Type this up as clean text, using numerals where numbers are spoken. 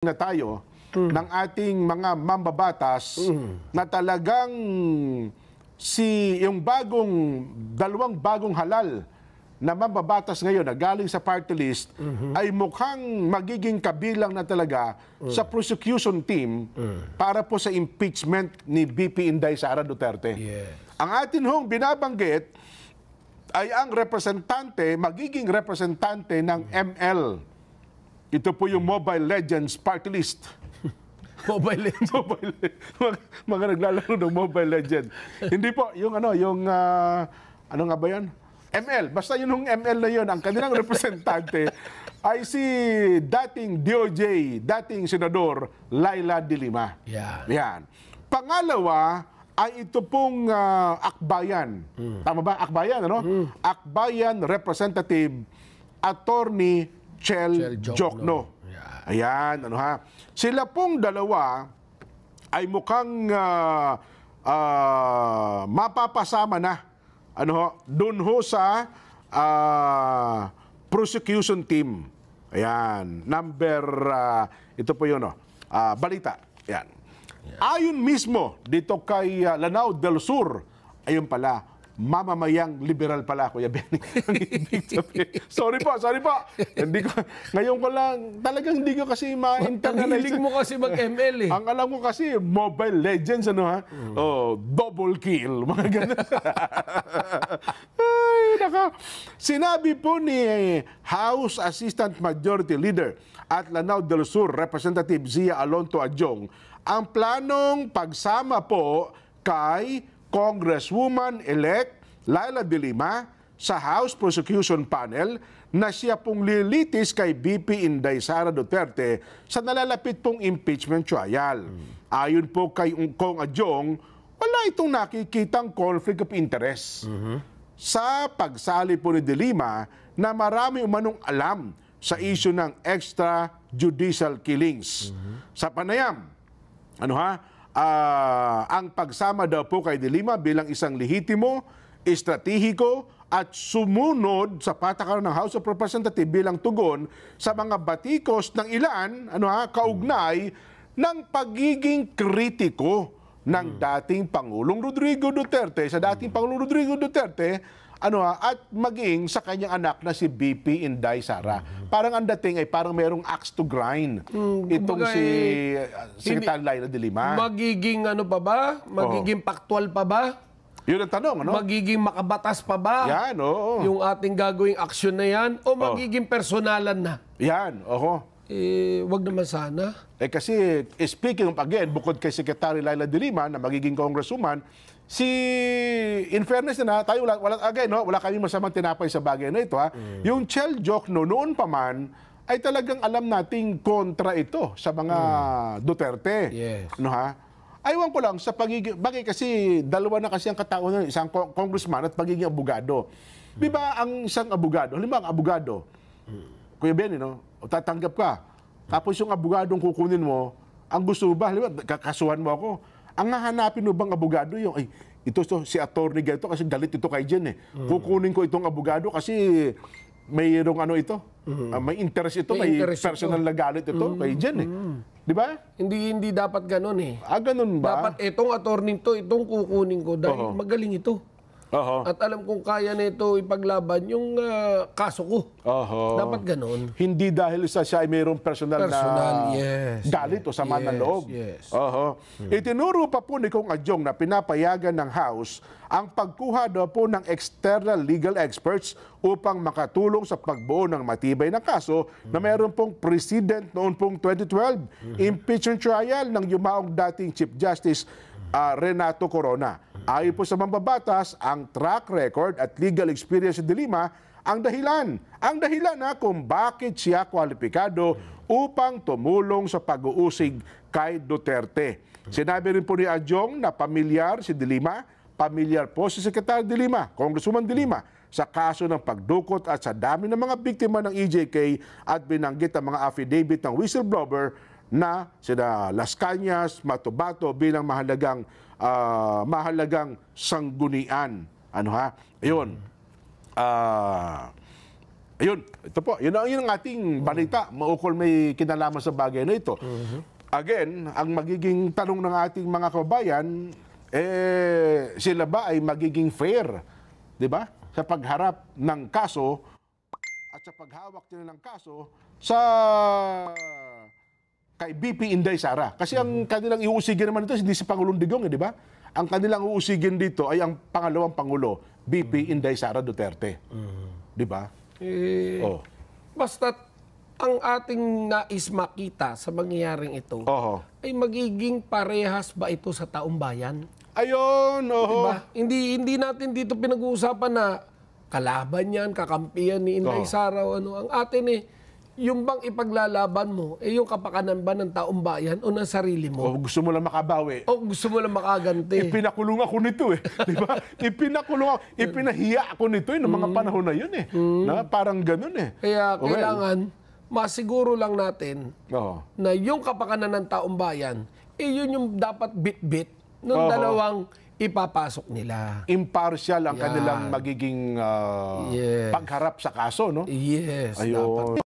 na tayo ng ating mga mambabatas na talagang yung dalawang bagong halal na mambabatas ngayon na galing sa party list ay mukhang magiging kabilang na talaga sa prosecution team para po sa impeachment ni VP Inday Sara Duterte. Ang atin hong binabanggit ay ang magiging representante ng ML. Ito po yung Mobile Legends party list. Mobile Legends? Mga naglalaro ng Mobile Legends. Hindi po, ano nga ba yan? ML. Basta yun yung ML na yun. Ang kanilang representante ay si dating DOJ, dating Senador Laila De Lima. Yan. Pangalawa ay ito pong Akbayan. Tama ba? Akbayan, ano? Akbayan Representative Attorney Chel Jokno. Ayan, ano ha. Sila pong dalawa ay mukhang mapapasama na doon ho sa prosecution team. Ayan, ito po yun, balita. Ayan. Ayon mismo dito kay Lanao del Sur, ayun pala, mamamayang liberal pala, Kuya Benny. Sorry po. Hindi ko, ngayon ko lang, talagang hindi ko kasi ma-internalize. Hiling mo kasi mag-ML eh. Ang alam ko kasi, Mobile Legends, double kill, mga ganun. Ay, naka. Sinabi po ni House Assistant Majority Leader at Lanao del Sur, Representative Zia Alonto Adjong, ang planong pagsama po kay Congresswoman-elect Laila De Lima sa House Prosecution Panel na siya pong lilitis kay VP Inday Sara Duterte sa nalalapit pong impeachment trial. Ayon po kay Kong Adjong, wala itong nakikitang conflict of interest sa pagsali po ni De Lima na marami umanong alam sa issue ng extrajudicial killings. Sa panayam, ang pagsama daw po kay De Lima bilang isang lehitimo, estratehiko at sumunod sa patakaran ng House of Representatives bilang tugon sa mga batikos ng ilan, kaugnay ng pagiging kritiko ng dating Pangulong Rodrigo Duterte, at maging sa kanyang anak na si VP Inday Sara. Parang ang dating ay parang mayroong axe to grind. Itong si Secretary Laila De Lima. Magiging Magiging paktual pa ba? Yun ang tanong, Magiging makabatas pa ba? Yan, oo. Yung ating gagawing aksyon na yan? O magiging personalan na? Yan, oo. Wag naman sana. Kasi, speaking of, again, bukod kay Secretary Laila De Lima na magiging congresswoman, in fairness na tayo, wala kami masamang tinapay sa bagay na ito. Yung Chel Jokno, noon pa man, ay talagang alam nating kontra ito sa mga Duterte. Yes. Aywan ko lang, sa bagay kasi, dalawa na kasi ang katauhan ng isang congressman at pagiging abogado. Di ba ang isang abogado, halimbawa ang abogado, Kuya Benny, tatanggap ka. Tapos yung abogadong kukunin mo, ang gusto ba, halimbawa, kakasuhan mo ako, ang hahanapin mo bang abogado yung, ito si attorney ganito kasi galit ito kay Jen eh. Kukunin ko itong abogado kasi mayroong ito, may interest ito, may personal na galit ito kay Jen eh. Di ba? Hindi dapat ganun eh. Ganun ba? Dapat itong attorney to, itong kukunin ko dahil magaling ito. At alam kong kaya na ito ipaglaban yung kaso ko. Dapat ganun. Hindi dahil siya ay mayroong personal na galit o sama ng loob. Itinuro pa po ni Kong Adjong na pinapayagan ng House ang pagkuha daw po ng external legal experts upang makatulong sa pagbuo ng matibay na kaso na mayroon pong precedent noon pong 2012 impeachment trial ng yumaong dating Chief Justice Renato Corona. Ayon po sa mambabatas, ang track record at legal experience ni De Lima ang dahilan na kung bakit siya kwalipikado upang tumulong sa pag-uusig kay Duterte. Sinabi rin po ni Adjong na pamilyar si De Lima, pamilyar po si Secretary De Lima, Congresswoman De Lima, sa kaso ng pagdukot at sa dami ng mga biktima ng EJK at binanggit ang mga affidavit ng whistleblower na sina Las Cañas, Matubato bilang mahalagang sanggunian. Ayun. Ayun, ito po. Yun ang ating balita. Maukol may kinalaman sa bagay na ito. Again, ang magiging tanong ng ating mga kababayan, sila ba ay magiging fair, di ba? Sa pagharap ng kaso at sa paghawak nila ng kaso kay BP Inday Sara. Kasi ang kanilang iuusigin naman ito, hindi si Pangulong Digong, di ba? Ang kanilang uusigin dito ay ang pangalawang Pangulo, BP Inday Sara Duterte. Di ba? Basta't ang ating nais makita sa mangyayaring ito ay magiging parehas ba ito sa taong bayan? Ayun, diba? Hindi natin dito pinag-uusapan na kalaban yan, kakampiyan ni Inday Sara o ano. Ang atin yung bang ipaglalaban mo, yung kapakanan ba ng taong bayan o ng sarili mo? O gusto mo lang makabawi? O gusto mo lang makaganti? Ipinakulong ako nito Di ba? Ipinahiya ako nito noong mga panahon na yun Na, parang ganun Kaya kailangan masiguro lang natin na yung kapakanan ng taong bayan, yun yung dapat bit-bit ng dalawang ipapasok nila. Impartial ang kanilang magiging pagharap sa kaso, no? Yes, dapat.